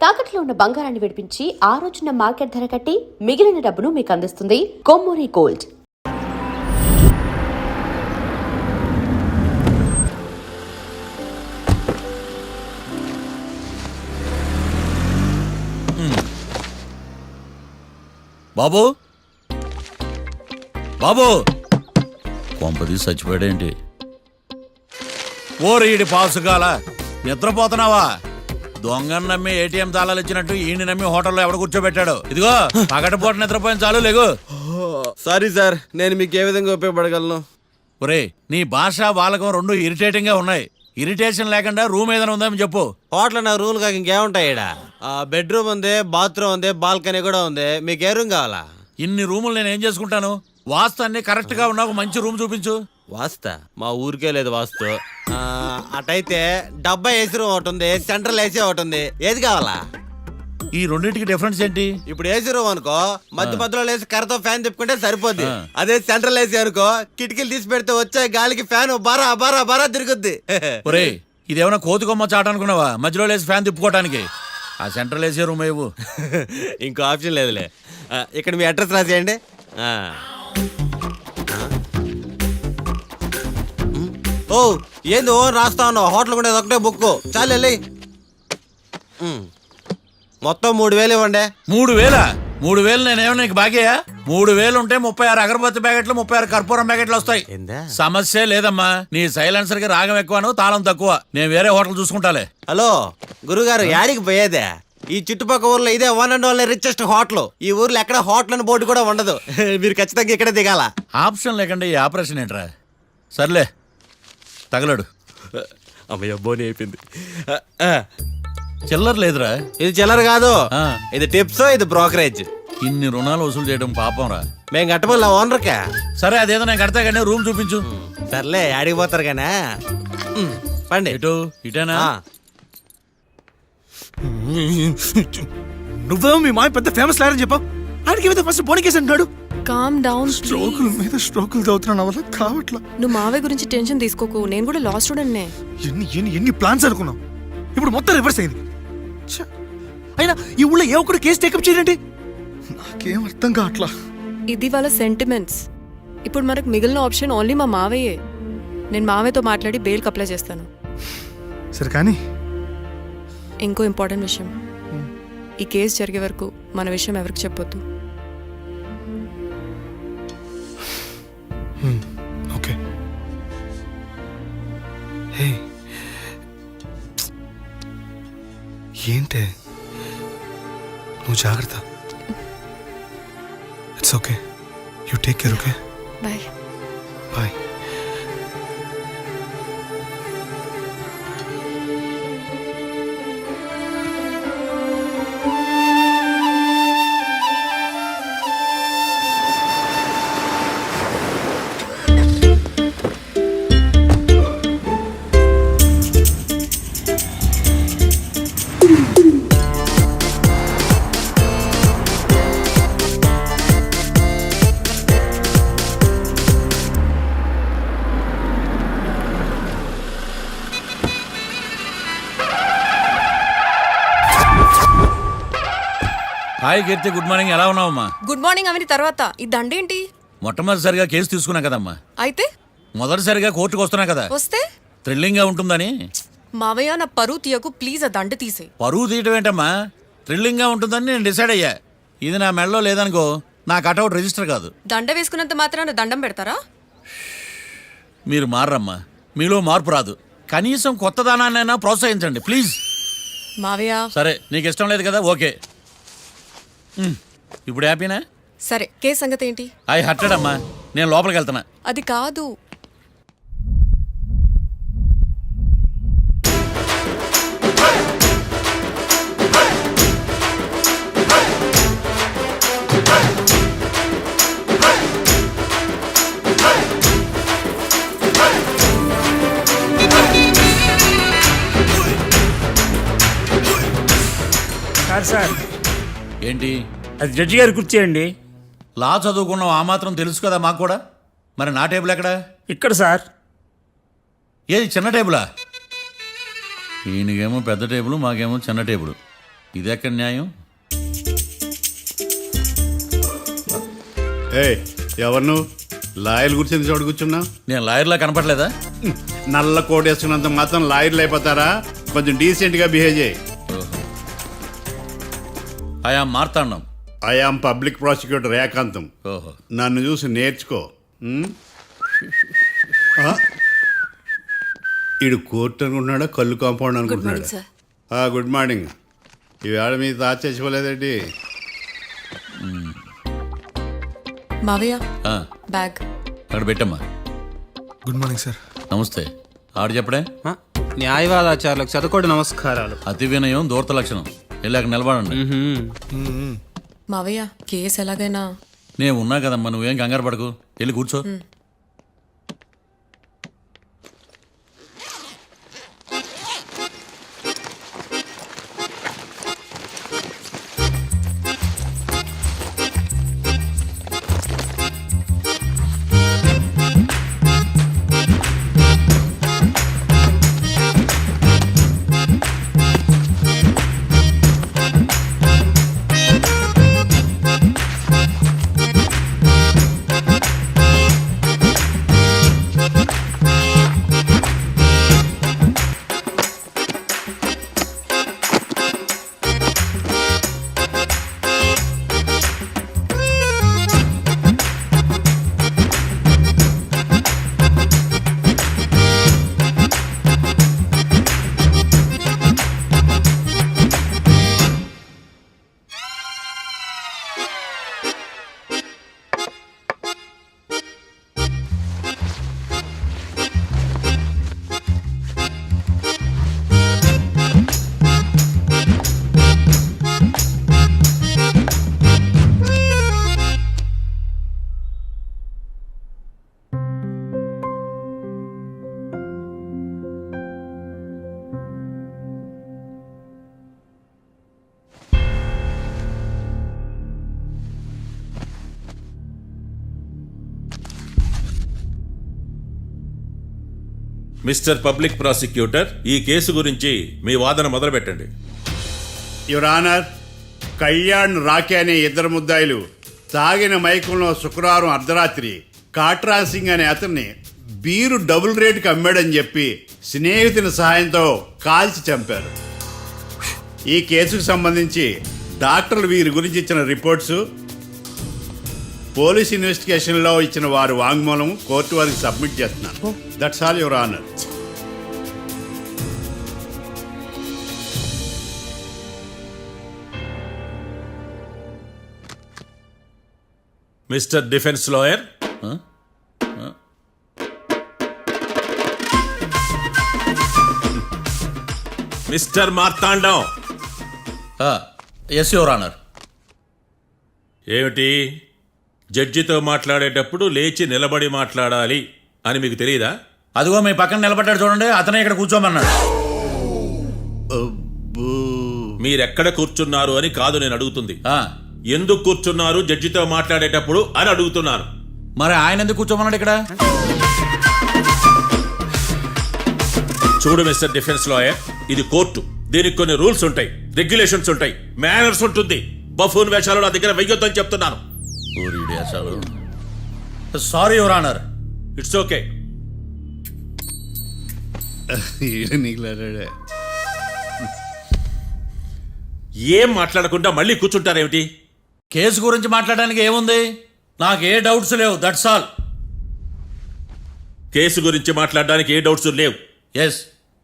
తాకట్లో ఉన్న బంగారాన్ని విడిపించి ఆ రోజున మార్కెట్ ధర కట్టి మిగిలిన డబ్బును మీకు అందిస్తుంది కొమ్మూరి గోల్డ్. బాబు బాబు కొంపది చచ్చిపోయాడేంటి? ఓరీడి పాసుగాల నిద్రపోతున్నావా? దొంగను నమ్మి ఏటీఎం తాళాలు ఇచ్చినట్టు ఈయన నమ్మి హోటల్లో ఎవడ కూర్చోబెట్టాడు? ఇదిగో పగటిపూట నిద్రపోయిన చాలు లేగు. సారీ సార్, నేను మీకు ఏ విధంగా ఉపయోగపడగలను? ఒరే, నీ భాష వాలకం రెండు ఇరిటేటింగ్ గా ఉన్నాయి. ఇరిటేషన్ లేకుండా రూమ్ ఏదైనా ఉందని చెప్పు. హోటల్ నా రూమ్ కాక ఇంకేముంటాయి? బెడ్రూమ్ ఉంది, బాత్రూమ్ ఉంది, బాల్కనీ కూడా ఉంది. మీకు ఏ రూమ్ కావాలా? ఇన్ని రూములు నేను ఏం చేసుకుంటాను? వాస్తు అన్ని కరెక్ట్ గా ఉన్న ఒక మంచి రూమ్ చూపించు. వాస్తా మా ఊరికే లేదు వాస్తు. అటైతే డబ్బా ఏసీ రూమ్ ఒకటి ఉంది, సెంట్రల్ ఏసీ ఒకటి ఉంది. ఏది కావాలా? ఈ రెండింటికి డిఫరెన్స్ ఏంటి? ఇప్పుడు ఏసీ రూమ్ అనుకో, మధ్య మధ్యలో లేసి కర్రతో ఫ్యాన్ తిప్పుకుంటే సరిపోద్ది. అదే సెంట్రల్ ఏసీ అనుకో, కిటికీలు తీసి పెడితే వచ్చే గాలికి ఫ్యాన్ బారా బారా బారా తిరుగుద్ది. ఒరే, ఇదేమన్నా కోతి కొమ్మ చాట అనుకున్నావా మధ్యలో లేసి ఫ్యాన్ తిప్పుకోవటానికి? ఆ సెంట్రల్ ఏసీ రూమ్ ఏవు. ఇంకో ఆప్షన్ లేదులే. ఇక్కడ మీ అడ్రస్ రాసేయండి. ఓ ఏంది ఓ రాస్తా ఉన్నావు? హోటల్ కూడా ఒకటే బుక్ చాలు వెళ్ళి. మొత్తం 3,000 ఇవ్వండి. 3,000? 3,000 నేనేమన్నా నీకు బాగేయా? 3,000 ఉంటే 36 అగరబత్తి ప్యాకెట్లు, 36 కర్పూరం ప్యాకెట్లు వస్తాయి. సమస్య లేదమ్మా. నీ సైలెన్సర్ కి రాగం ఎక్కువను, తాళం తక్కువ. నేను వేరే హోటల్ చూసుకుంటాలే. హలో గురుగారు, యాడికి పోయేదే? ఈ చుట్టుపక్కల ఊర్లో ఇదే one and only richest hotel. ఈ ఊర్లో ఎక్కడ హోటల్ అని బోర్డు కూడా ఉండదు. మీరు ఖచ్చితంగా ఇక్కడ దిగాల. ఆప్షన్ లేకుండా ఈ ఆపరేషన్ ఏంట్రా? సర్లే తగలడు. అమ్మయ్య, బోని అయిపోయింది. చిల్లర లేదురా. ఇది చిల్లర కాదు, ఇది టిప్స్, ఇది బ్రోకరేజ్. ఇన్ని రుణాలు వసూలు చేయడం పాపం రా. మేము కట్టబోలే ఓనర్కే. సరే అదేదో నేను కడతా కానీ రూమ్ చూపించు. సర్లే, ఆడిపోతారు కానీ పండి. ఇటు ఇటేనా? నువ్వేమో మీ మాయ పెద్ద ఫేమస్ లాయర్ అని చెప్పావు. ఆడికి ఫస్ట్ బోని కేసు అంటున్నాడు. Calm down. స్ట్రోకుల మీద స్ట్రోకులు తవ్వుతున్నా వల్ల కావట్లా. నువ్వు మావే గురించి టెన్షన్ తీసుకోకు. నేను కూడా లా స్టూడెంట్నే. ఎన్ని ప్లాన్స్ అనుకున్నావు, ఇప్పుడు మొత్తం రివర్స్ అయింది. అయినా ఈ ఊళ్ళో ఏ ఒక్కడు కేసు టేకప్ చేయండి, నాకేం అర్థం కావట్లా. ఇది వాళ్ళ సెంటిమెంట్స్. ఇప్పుడు మనకు మిగిలిన ఆప్షన్ ఓన్లీ మా మావయ్యే. నేను మావయ్యతో మాట్లాడి బెయిల్కి అప్లై చేస్తాను. సరే కానీ ఇంకో ఇంపార్టెంట్ విషయం, ఈ కేసు జరిగే వరకు మన విషయం ఎవరికి చెప్పొద్దు. ఓకే. హే, ఏంటే నువ్వు జాగ్రత్త. It's okay, you take care. Okay, bye bye. Hi Keerthi, good morning. ఎలా ఉన్నావమ్మా? గుడ్ మార్నింగ్ అవని తర్వాత ఈ దండేంటి? మొట్టమొదటిసారిగా కేసు తీసుకున్నా కదమ్మా. అయితే మొదటిసారిగా కోర్టుకు వస్తున్నా కదా, వస్తే థ్రిల్లింగ్ గా ఉంటుందని. మావయ్య, నా పరువు తీయకు ప్లీజ్. ఆ దండ తీసే. పరువు తీయటం ఏంటమ్మా? థ్రిల్లింగ్ గా ఉంటుందని నేను డిసైడ్ అయ్యా. ఇది నా మెడలో లేదనుకో, నా కటౌట్ రిజిస్టర్ కాదు. దండ వేసుకున్నంత మాత్రాన దండం పెడతారా? మీరు మారమ్మా, మీలో మార్పు రాదు. కనీసం కొత్త దానాన్నైనా ప్రోత్సహించండి ప్లీజ్. మావయ్య, సరే, నీకు ఇష్టం లేదు కదా, ఓకే. ఇప్పుడు హ్యాపీనా? సరే, కేసు సంగతి ఏంటి? ఐ హర్టెడ్ అమ్మా, నేను లోపలికి వెళ్తున్నా. అది కాదు. సార్ ఏంటి? అది జడ్జి గారు కూర్చేయండి. లా చదువుకున్నావు, ఆ మాత్రం తెలుసు కదా మాకు కూడా. మరి నా టేబుల్ ఎక్కడా? ఇక్కడ సార్. ఏది చిన్న టేబులా? ఈయనకేమో పెద్ద టేబుల్, మాకేమో చిన్న టేబుల్. ఇదెక్కడ న్యాయం? ఏయ్ ఎవరు నువ్వు లాయర్లు కూర్చొని చోటు కూర్చున్నావు? నేను లాయర్లా కనపడలేదా? నల్ల కోట్ వేసుకున్నంత మాత్రం లాయర్లు అయిపోతారా? కొంచెం డీసెంట్ గా బిహేవ్ చేయి. ఆయా మార్తాండం. ఐఆమ్ పబ్లిక్ ప్రాసిక్యూటర్ ఏకాంతం. ఓహో. నన్ను చూసి నేర్చుకో. ఆ? ఈడు కోర్టు అనుకుంటున్నాడా కళ్ళు కాంపౌండ్ అనుకుంటున్నాడా? Good morning. ఈవేళ మీ తాత చచ్చిపోలేదండి? మావయ్య ఆ, బ్యాగ్. అక్కడ పెట్టమ్మా. Good morning sir. నమస్తే. ఆడు చెప్పడే. న్యాయవాదాచారులకు చదువుకోడు నమస్కారాలు. అతి వినయం దూరత లక్షణం. వెళ్ళాక నిలబడండి. మావయ్య కేసు ఎలాగైనా నేను ఉన్నా కదమ్మా, నువ్వేం కంగారు పడకు. వెళ్ళి కూర్చో. మిస్టర్ పబ్లిక్ ప్రాసిక్యూటర్, ఈ కేసు గురించి మీ వాదన మొదలు పెట్టండి. యువర్ ఆనర్, కళ్యాణ్ రాకే అనే ఇద్దరు ముద్దాయిలు తాగిన మైకంలో శుక్రవారం అర్ధరాత్రి కాట్రా సింగ్ అనే అతన్ని బీరు డబుల్ రేటుకి అమ్మాడని చెప్పి స్నేహితుని సహాయంతో కాల్చి చంపారు. ఈ కేసుకు సంబంధించి డాక్టర్లు వీరి గురించి ఇచ్చిన రిపోర్ట్స్, పోలీస్ ఇన్వెస్టిగేషన్లో ఇచ్చిన వారి వాంగ్మూలం కోర్టు వారికి సబ్మిట్ చేస్తున్నాను. That's all your honour. Mister defence lawyer, mister Marthandam. Yes your honour. ఏమిటి, జడ్జితో మాట్లాడేటప్పుడు లేచి నిలబడి మాట్లాడాలి అని మీకు తెలియదా? అదిగో మీ పక్కన నిలబడ్డాడు చూడండి, అతనే ఇక్కడ కూర్చోమన్నాడు. మీరెక్కడ కూర్చున్నారు అని కాదు నేను అడుగుతుంది. ఆ, ఎందుకు కూర్చున్నారు జడ్జితో మాట్లాడేటప్పుడు అని అడుగుతున్నాను. మరి ఆయన ఎందుకు కూర్చోమన్నాడు ఇక్కడ? చూడు మిస్టర్ డిఫెన్స్ లాయర్, ఇది కోర్టు. దీనికి కొన్ని రూల్స్ ఉంటాయి, రెగ్యులేషన్స్ ఉంటాయి, మేనర్స్ ఉంటుంది. బఫూన్ వేషాలు నా దగ్గర వెయ్యొద్దని చెప్తున్నాను. Sorry your honour. It's okay. ఏం మాట్లాడకుండా మళ్ళీ కూర్చుంటారేమిటి? కేసు గురించి మాట్లాడడానికి ఏముంది? నాకు ఏ డౌట్స్ లేవు, దట్స్ ఆల్. కేసు గురించి మాట్లాడడానికి ఏ డౌట్స్ లేవు? ఎస్.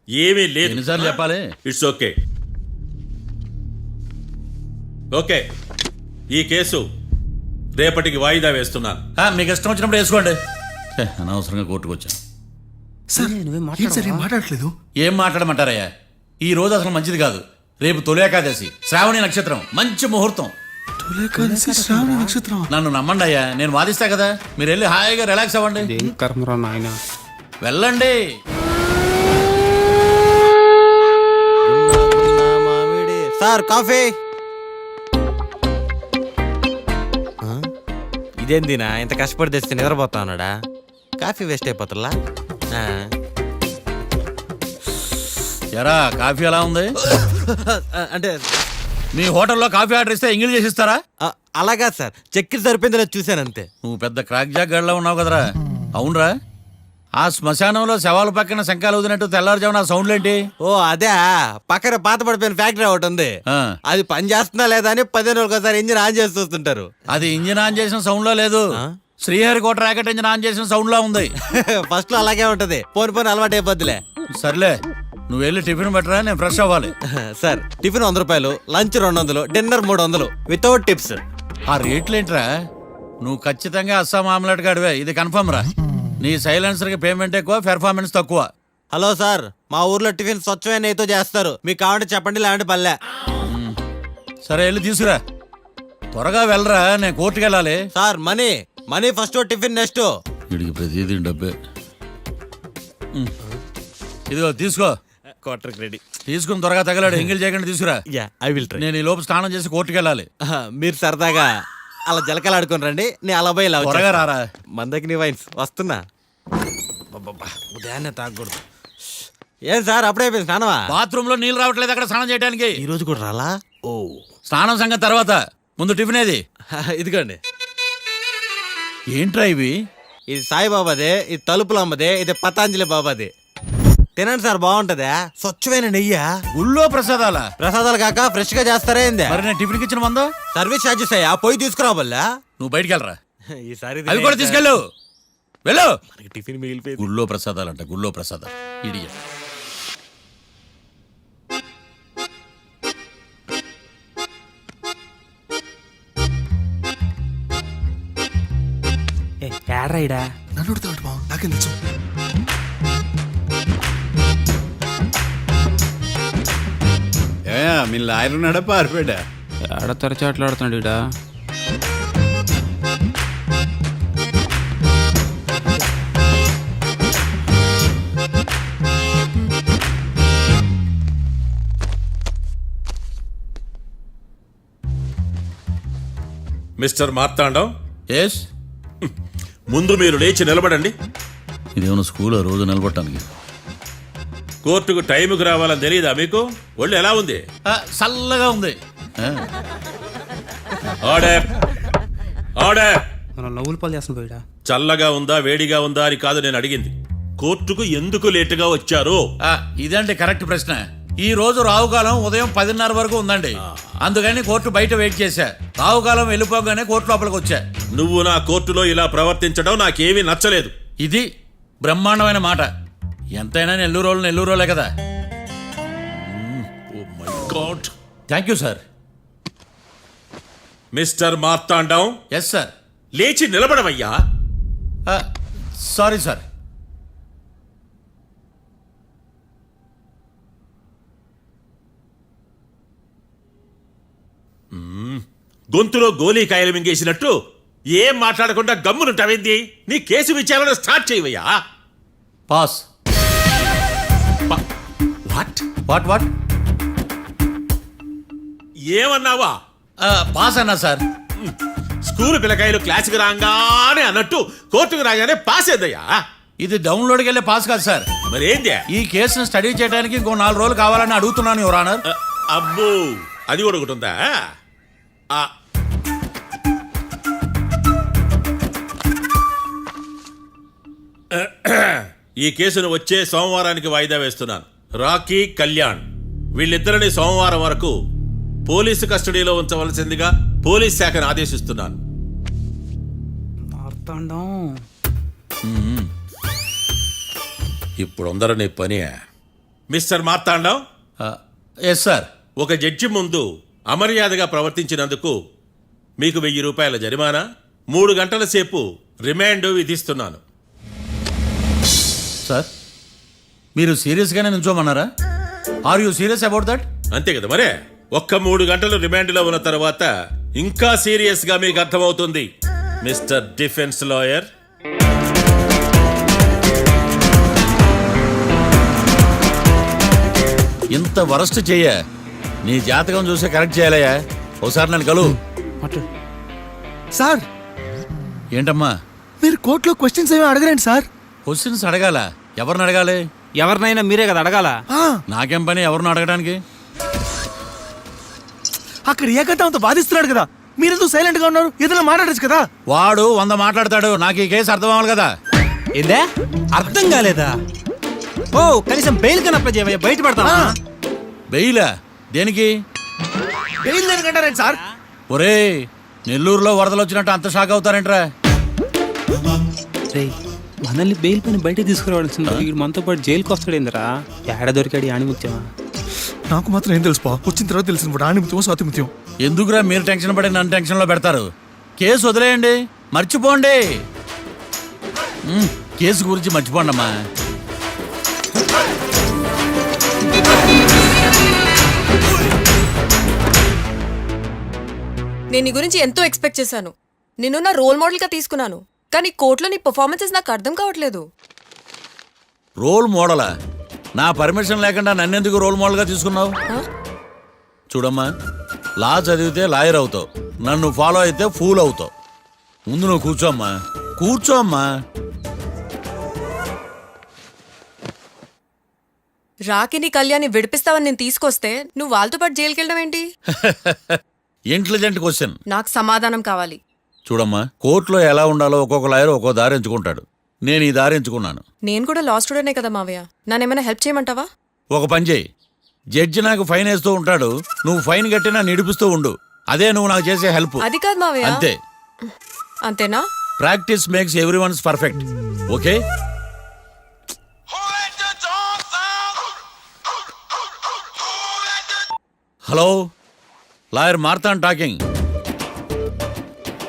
ఏమీ లేదు. ఎన్నిసార్లు చెప్పాలి? It's okay. ఓకే, ఈ కేసు రేపటికి వాయిదా వేస్తున్నాను. మీకు ఇష్టం వచ్చినప్పుడు వేసుకోండి. అనవసరంగా కోర్టుకు వచ్చాను. సార్ ఏంటి సార్ ఏం మాట్లాడట్లేదు? ఏం మాట్లాడమంటారయ్యా? ఈ రోజు అసలు మంచిది కాదు. రేపు తొలి ఏకాదశి, శ్రావణి నక్షత్రం, మంచి ముహూర్తం. శ్రావణ నక్షత్రం. నన్ను నమ్మండి అయ్యా, నేను వాదిస్తా కదా. మీరు వెళ్ళి హాయిగా రిలాక్స్ అవ్వండి. వెళ్ళండి. Sir coffee. ఇదేందినా ఇంత కష్టపడి తెస్తే నిద్రపోతా ఉన్నాడా? కాఫీ వేస్ట్ అయిపోతుందా? ఎరా కాఫీ ఎలా ఉంది? అంటే మీ హోటల్లో కాఫీ ఆర్డర్ ఇస్తే ఎంగిల్ చేసి ఇస్తారా? అలాగా సార్, చక్కెర సరిపోయింది లేదు చూశాను అంతే. నువ్వు పెద్ద క్రాక్ జాక్ గడిలో ఉన్నావు కదరా. అవునరా, ఆ శ్మశానంలో శవాల పక్కన శంఖాలు ఊదినట్టు తెల్లారుజామున ఆ సౌండ్లేంటి? ఓ అదే, పక్కన పాత పడిపోయిన ఫ్యాక్టరీ ఒకటి ఉంది. ఆ. అది పని చేస్తుందా లేదా అని 15 రోజులు ఒకసారి ఇంజిన్ ఆన్ చేసి చూస్తుంటారు. అది ఇంజిన్ ఆన్ చేసిన సౌండ్ లో లేదు, శ్రీహరికోట రాకెట్ ఇంజిన్ ఆన్ చేసిన సౌండ్ లో ఉంది. ఫస్ట్ లో అలాగే ఉంటది, పోని అలవాటు అయిపోద్దిలే. సర్లే, నువ్వు వెళ్ళి టిఫిన్ పెట్టరా, నేను ఫ్రెష్ అవ్వాలి. సార్, టిఫిన్ 100 రూపాయలు, లంచ్ 200, డిన్నర్ 300 వితౌట్ టిప్స్. ఆ రేట్లేంట్రా? నువ్వు ఖచ్చితంగా అస్సాం ఆమ్లెట్ గాడివే, ఇది కన్ఫర్మ్ రా. నీ సైలెన్సర్ కి పేమెంట్ ఎక్కువ, పెర్ఫార్మెన్స్ తక్కువ. హలో సార్, మా ఊర్లో టిఫిన్ స్వచ్ఛమైన నెయ్యితో చేస్తారు, మీకు కావాలంటే చెప్పండి, లేదంటే పల్లె. సరే వెళ్ళి తీసుకురా, త్వరగా వెళ్ళరా, నేను కోర్టుకి వెళ్ళాలి. Sir money money first, tiffin next. వీడికి ప్రతిదీ డబ్బే. ఇదిగో తీసుకో. Quarter ready. తీసుకుని త్వరగా తగలాడు, ఎంగిల్ చేయకుండా తీసుకురా. Yeah, I will try. నేను ఈ లోపు స్నానం చేసి కోర్టుకి వెళ్ళాలి. మీరు సరదాగా అలా జలకాలు ఆడుకుని రండి, నేను అలా పోయి త్వరగా రారా. మందకి వైన్స్ వస్తున్నా. ఉదయాన్నే తాగకూడదు. ఏం సార్, అప్పుడే అయిపోయింది స్నానమా? బాత్రూమ్ లో నీళ్ళు రావట్లేదు అక్కడ స్నానం చేయడానికి. ఈ రోజు కూడా రాలా? ఓ, స్నానం సంగతి తర్వాత, ముందు టిఫిన్ ఏది? ఇదిగోండి. ఏంట్రా ఇవి? ఇది సాయిబాబాదే, ఇది తలుపులు అమ్మదే, ఇది పతాంజలి బాబాది. తినండి సార్, బాగుంటదా? స్వచ్ఛమైన నెయ్యా? గుళ్ళో ప్రసాదాల? ప్రసాదాలు కాక ఫ్రెష్ గా చేస్తారా ఏంది? మరి నేను టిఫిన్ ఇచ్చిన మందో? సర్వీస్ ఛార్జెస్ అయ్యా, పోయి తీసుకురాబల్లా. నువ్వు బయటికి వెళ్ళరా. ఈసారి అవి కూడా తీసుకెళ్ళు, వెళ్ళు. టిఫిన్ మిగిలిపోయింది. గుళ్ళో ప్రసాదాలంట, గుళ్ళో ప్రసాదాలు. ఇడియ ఏడ్రాయిడా నన్ను అడుగుతాడు బావ, నాకేం తెలుసు? మీ లాయర్ ఉన్నాడా పారిపోయాడా? ఏడ తెరచాట్లాడుతున్నాడు ఇడా. Mister Marthandam, yes. ముందు మీరు లేచి నిలబడండి. ఇదేమన్నా స్కూల్ రోజు నిలబడటానికి? కోర్టుకు టైంకి రావాలని తెలియదా మీకు? ఒళ్ళు ఎలా ఉంది? చల్లగా ఉంది. Order, order. మనం నవ్వులు పాలు చేస్తున్నాం పోయిడా. చల్లగా ఉందా వేడిగా ఉందా అని కాదు నేను అడిగింది, కోర్టుకు ఎందుకు లేటుగా వచ్చారు? ఇదండి కరెక్ట్ ప్రశ్న. ఈ రోజు రావుకాలం ఉదయం 10:30 వరకు ఉందండి, అందుకని కోర్టు బయట వెయిట్ చేశా. రావుకాలం వెళ్ళిపోగానే కోర్టు లోపలికి వచ్చా. నువ్వు నా కోర్టులో ఇలా ప్రవర్తించడం నాకేమీ నచ్చలేదు. ఇది బ్రహ్మాండమైన మాట. ఎంతైనా నెల్లూరోలే కదా. Oh my god. Thank you sir. Mister Marthandam, yes sir. లేచి నిలబడవయ్యా. Sorry sir. గొంతులో గోలీకాయలు మింగేసినట్టు ఏం మాట్లాడకుండా గమ్మునుంటావేంది? నీ కేసు విచారణ స్టార్ట్ చేయవయ్యా. పాస్. What what what? ఏమన్నావా? పాస్ అన్నా సార్. స్కూల్ పిల్లకాయలు క్లాసుకు రాగానే అన్నట్టు కోర్టుకు రాగానే పాస్ ఏందయ్యా? ఇది డౌన్లోడ్కి వెళ్ళే పాస్ కాదు సార్. మరేంది? ఈ కేసును స్టడీ చేయడానికి ఇంకో 4 రోజులు కావాలని అడుగుతున్నాను యువర్ ఆనర్. అబ్బో, అది కూడా ఒకటి ఉందా? ఈ కేసును వచ్చే సోమవారానికి వాయిదా వేస్తున్నాను. రాకీ, కళ్యాణ్ వీళ్ళిద్దరిని సోమవారం వరకు పోలీసు కస్టడీలో ఉంచవలసిందిగా పోలీస్ శాఖను ఆదేశిస్తున్నాను. ఇప్పుడు అందరూ నీ పని. Mister Marthandam, yes sir. ఒక జడ్జి ముందు అమర్యాదగా ప్రవర్తించినందుకు మీకు 1000 రూపాయల జరిమానా, 3 గంటల సేపు రిమాండ్ విధిస్తున్నాను. సార్, మీరు సీరియస్గానే నిల్చోమన్నారా? Are you serious about that? అంతే కదా మరే. ఒక్క 3 గంటలు రిమాండ్లో ఉన్న తర్వాత ఇంకా సీరియస్ గా మీకు అర్థమవుతుంది. మిస్టర్ డిఫెన్స్ లాయర్, ఇంత వరస్ట్ చెయ్య నీ జాతకం చూసి కరెక్ట్ చేయాలయ్యా. ఒకసారి నన్ను కలువు. సార్, ఏంటమ్మా? మీరు కోర్టులో క్వశ్చన్స్ ఏమి అడగరండి సార్. క్వశ్చన్స్ అడగాల? ఎవరిని అడగాలి? ఎవరినైనా మీరే కదా అడగాల. నాకేం పని ఎవరిని అడగడానికి? అక్కడ ఏకతాంతో బాధిస్తున్నాడు కదా, మీరెందుకు సైలెంట్ గా ఉన్నారు? ఏదైనా మాట్లాడచ్చు కదా. వాడు 100 మాట్లాడతాడు, నాకు ఈ కేసు అర్థం అవ్వాలి కదా. ఏందే అర్థం కాలేదా? ఓ కనీసం బెయిల్ కన్నా అప్లై చేయవయ్యా, బయట పడతావా? బెయిలా? దేనికి? బెయిల్ దేనికంటారేంటి సార్? ఒరే, నెల్లూరులో వరదలు వచ్చినట్టు అంత షాక్ అవుతారేంట్రా? రేయ్, మనల్ని బెయిల్ పైన బయట తీసుకురావాల్సింది వీడు మనతో పాటు జైలుకి వస్తాడేందిరా? ఏడ దొరికాడు ఆని ముత్యమా? నాకు మాత్రం ఏం తెలుసు పా, వచ్చిన తర్వాత తెలిసిన ఆని ముత్యం స్వాతి ముత్యం. ఎందుకురా మీరు టెన్షన్ పడి నన్ను టెన్షన్ లో పెడతారు? కేసు వదిలేయండి, మర్చిపోండి. కేసు గురించి మర్చిపోండి అమ్మా. నేను నీ గురించి ఎంతో ఎక్స్పెక్ట్ చేశాను. నిన్ను నా రోల్ మోడల్గా తీసుకున్నాను. కానీ కోర్టులో నీ పర్ఫార్మెన్సెస్ నాకు అర్థం కావట్లేదు. రోల్ మోడలా? నా పర్మిషన్ లేకుండా నన్నెందుకు రోల్ మోడల్గా తీసుకున్నావు? చూడమ్మా, లా చదివితే లాయర్ అవుతావు, నన్ను ఫాలో అయితే ఫూల్ అవుతావు. ముందు నువ్వు కూర్చోమ్మా, కూర్చోమ్మా. రాకిని కళ్యాణ్ని విడిపిస్తావని నేను తీసుకొస్తే నువ్వు వాళ్ళతో పాటు జైలుకి వెళ్ళడం ఏంటి? Intelligent question. నాకు సమాధానం కావాలి. చూడమ్మా, కోర్టులో ఎలా ఉండాలో ఒక్కొక్క లాయర్ ఒక్కో దారి ఎంచుకుంటాడు. నేను ఈ దారి ఎంచుకున్నాను. నేను కూడా లా స్టూడెంటే కదా మావయ్య, నన్నేమైనా హెల్ప్ చేయమంటావా? ఒక పని చేయి, జడ్జి నాకు ఫైన్ వేస్తూ ఉంటాడు, నువ్వు ఫైన్ కట్టినా నిడిపిస్తూ ఉండు. అదే నువ్వు నాకు చేసే హెల్ప్. అది కాదు మావయ్య. అంతే. అంతేనా? Practice makes everyone's perfect. Okay. Hello, lawyer Marthan talking.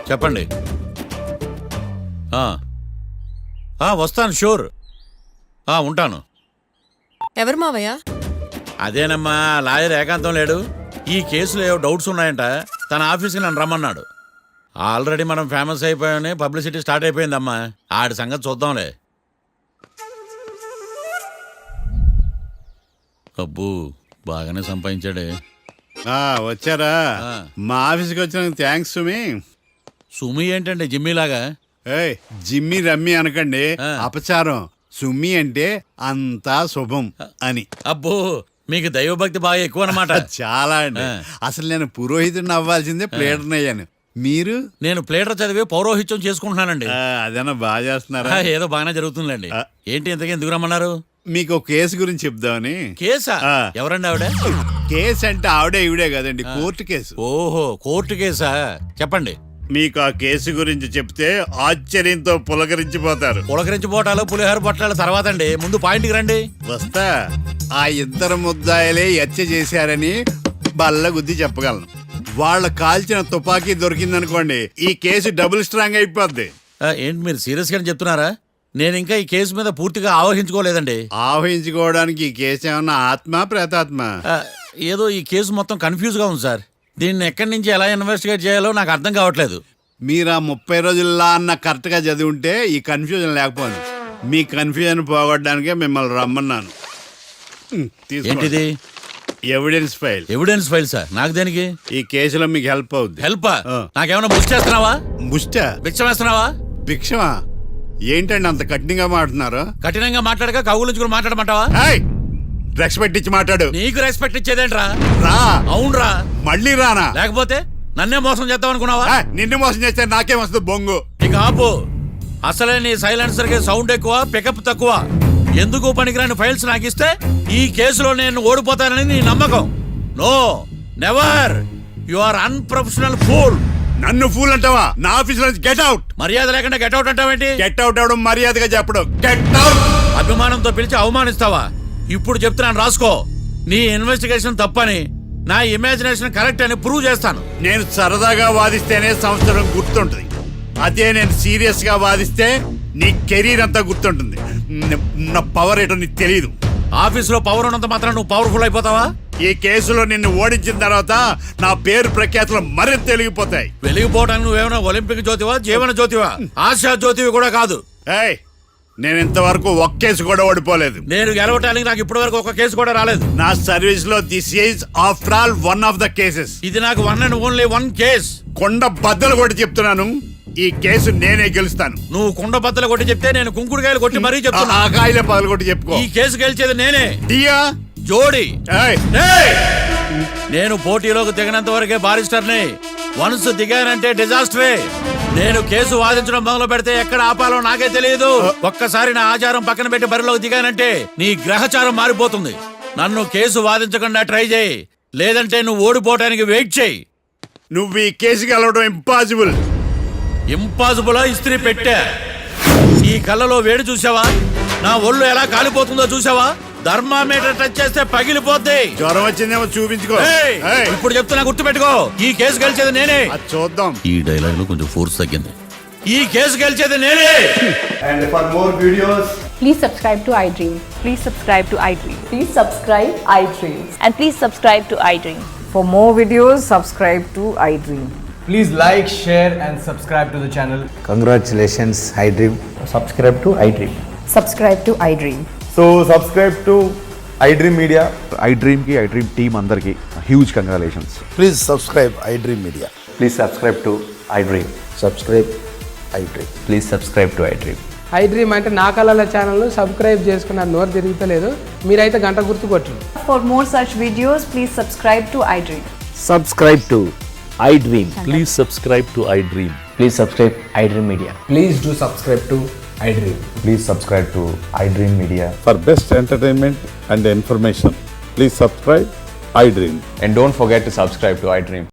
చెప్పండి. వస్తాను, షూర్. ఉంటాను. ఎవరు మావయ్య? అదేనమ్మా, లాయర్ ఏకాంతం లేడు. ఈ కేసులో ఏవో డౌట్స్ ఉన్నాయంట, తన ఆఫీస్కి నన్ను రమ్మన్నాడు. ఆల్రెడీ మనం ఫేమస్ అయిపోయామని పబ్లిసిటీ స్టార్ట్ అయిపోయిందమ్మా. ఆడి సంగతి చూద్దాంలే. అబ్బు, బాగానే సంపాదించాడే. వచ్చారా? మా ఆఫీస్కి వచ్చినందుకు థ్యాంక్స్ సుమి. సుమి ఏంటంటే జిమ్మీలాగా? ఏయ్, జిమ్మి రమ్మి అనకండి, అపచారం. సుమి అంటే అంతా శుభం అని. అబ్బో, మీకు దైవభక్తి బాగా ఎక్కువ అన్నమాట. చాలా అండి. అసలు నేను పురోహితుడిని అవ్వాల్సిందే ప్లేడర్ని అయ్యాను. మీరు? నేను ప్లేటర్ చదివి పౌరోహిత్యం చేసుకుంటున్నానండి. అదేనా బాగా చేస్తున్నారా? ఏదో బాగానే జరుగుతుందండి. ఏంటి ఇంతకీ ఎందుకు రమ్మన్నారు? మీకు ఒక కేసు గురించి చెప్దామని. కేసా? ఎవరండి ఆవిడ? కేసు అంటే ఆవిడే ఈవిడే కదండి, కోర్టు కేసు. ఓహో, కోర్టు కేసా? చెప్పండి. మీకు ఆ కేసు గురించి చెప్తే ఆశ్చర్యంతో పులకరించిపోతారు. పులకరించిపోవటాలు పులిహోర పొట్టాలు తర్వాత అండి, ముందు పాయింట్కి రండి. వస్తా. ఆ ఇద్దరు ముద్దాయలే హత్య చేశారని బల్ల గుద్ది చెప్పగలను. వాళ్ళ కాల్చిన తుపాకీ దొరికిందనుకోండి, ఈ కేసు డబుల్ స్ట్రాంగ్ అయిపోద్ది. ఏంటి మీరు సీరియస్ గానే చెప్తున్నారా? నేను ఇంకా ఈ కేసు మీద పూర్తిగా ఆవహించుకోలేదండి. ఆవహించుకోవడానికి ఈ కేసు ఏమన్నా ఆత్మ ప్రేతాత్మ? ఏదో ఈ కేసు మొత్తం కన్ఫ్యూజ్ గా ఉంది సార్. దీన్ని ఎక్కడి నుంచి ఎలా ఇన్వెస్టిగేట్ చేయాలో నాకు అర్థం కావట్లేదు. మీరు ఆ 30 రోజుల్లో అన్న కరెక్ట్ గా చదివి ఉంటే ఈ కన్ఫ్యూజన్ లేకపోయింది. మీ కన్ఫ్యూజన్ పోగొట్టడానికే మిమ్మల్ని రమ్మన్నాను. ఏంటిది? Evidence file. Evidence file sir? నాకు దేనికి? ఈ కేసులో మీకు హెల్ప్ అవుద్ది. హెల్ప్? నాకేమైనా బుక్ చేస్తున్నావా? ముష్ట భిక్షం వేస్తున్నావా? భిక్షమా? ఏంటండి అంత కఠినంగా మాట్లాడుతున్నారు? కఠినంగా మాట్లాడక కవులుంచుకుని మాట్లాడమంటావా? రెస్పెక్ట్ ఇచ్చి మాట్లాడు. నీకు రెస్పెక్ట్ ఇచ్చేదేంట్రా? రా. అవునరా? మళ్ళీ రానా? లేకపోతే నన్నే మోసం చేద్దాం అనుకున్నావా? నిన్ను మోసం చేస్తే నాకేం వస్తుంది బొంగు? ఇక ఆపు. అసలే నీ సైలెన్సర్ కి సౌండ్ ఎక్కువ, పికప్ తక్కువ. ఎందుకు పనికిరాని ఫైల్స్ నాకు ఇస్తే ఈ కేసులో నేను ఓడిపోతానని నీ నమ్మకం? No, never. You are unprofessional fool. నన్ను ఫూల్ అంటావా? నా ఆఫీస్ నుంచి గెట్ అవుట్. మర్యాద లేకుండా గెట్ అవుట్ అంటావేంటి? గెట్ అవుట్ అవడం మర్యాదగా చెప్పడం. Get out. అభిమానంతో పిలిచి అవమానిస్తావా? ఇప్పుడు చెప్తున్నాను, రాసుకో. నీ ఇన్వెస్టిగేషన్ తప్పని, నా ఇమాజినేషన్ కరెక్ట్ అని ప్రూవ్ చేస్తాను. నేను సరదాగా వాదిస్తేనే సంవత్సరం గుర్తుంటుంది. అదే నేను సీరియస్ గా వాదిస్తే నీ కెరీర్ అంతా గుర్తుంటుంది. నా పవర్ ఏంటో నీకు తెలియదు. ఆఫీసులో పవర్ ఉన్నంత మాత్రం నువ్వు పవర్ఫుల్ అయిపోతావా? ఈ కేసులో నిన్ను ఓడించిన తర్వాత నా పేరు ప్రఖ్యాతులు మరింత వెలిగిపోతాయి. వెలిగిపోవడానికి నువ్వేమైనా ఒలింపిక్ జ్యోతివా, జీవన జ్యోతివా? ఆశా జ్యోతివి కూడా కాదు. నేను ఇంతవరకు ఒక్క కేసు కూడా ఓడిపోలేదు. నేను గెలవటానికి నాకు ఇప్పటి వరకు ఒక కేసు కూడా రాలేదు. నా సర్వీస్ లో this is after all one of the cases. ఇది నాకు one and only one case. కొండ బద్దలు కూడా చెప్తున్నాను, ఈ కేసు నేనే గెలుస్తాను. నువ్వు కుండ బద్దలు కొట్టి చెప్తే నేను కుంకుడుకాయలు కొట్టి మరీ చెప్తున్నా. ఆ కాయలే పగలు కొట్టి చెప్పుకో. ఈ కేసు గెలిచేది నేనే. దియా జోడి. ఏయ్. నేను పోటీలోకి దిగినంత వరకే బారిస్టర్ని. వన్స్ దిగానంటే డిజాస్టరే. నేను కేసు వాదించడం మొదలు పెడితే ఎక్కడ ఆపాలో నాకే తెలియదు. ఒక్కసారి నా ఆచారం పక్కన పెట్టి బరిలోకి దిగానంటే నీ గ్రహచారం మారిపోతుంది. నన్ను కేసు వాదించకుండా ట్రై చేయి, లేదంటే నువ్వు ఓడిపోవటానికి వెయిట్ చేయి. నువ్వు ఈ కేసు గెలవడం ఇంపాసిబుల్. ఇంపాసిబుల్ ఇస్త్రీ పెట్టా. ఈ కళ్ళలో వేడి చూసావా? నా ఒళ్ళు ఎలా కాలిపోతుందో చూసావా? థర్మామీటర్ టచ్ చేస్తే పగిలిపోద్ది. జ్వరం వచ్చిందేమో చూపించుకో. ఏయ్, ఏయ్, ఇప్పుడు చెప్తున్నా, గుర్తు పెట్టుకో. ఈ కేసు గెలిచేది నేనే. అది చూద్దాం. ఈ డైలాగ్ లో కొంచెం ఫోర్స్ తగ్గింది. ఈ కేసు గెలిచేది నేనే. And for more videos, Please subscribe to iDream. Please subscribe to iDream. Please subscribe iDream. And please subscribe to iDream. For more videos, subscribe to iDream. please like, share, and subscribe to the channel. Congratulations iDream. Subscribe to iDream. Subscribe to iDream. So, subscribe to iDream Media. iDream ki iDream team అందరికి huge congratulations. Please subscribe iDream media. Please subscribe to iDream. Subscribe iDream. Please subscribe to iDream. iDream అంటే నా కళల channel subscribe చేసుకున్న నోరు తిరుగుతలేదు. మీరైతే గంట గుర్తు కొట్టండి. For more such videos, please subscribe to iDream. Subscribe to iDream. Please subscribe to iDream. Please subscribe iDream Media. Please do subscribe to iDream. Please subscribe to iDream Media. For best entertainment and information please subscribe iDream. And don't forget to subscribe to iDream.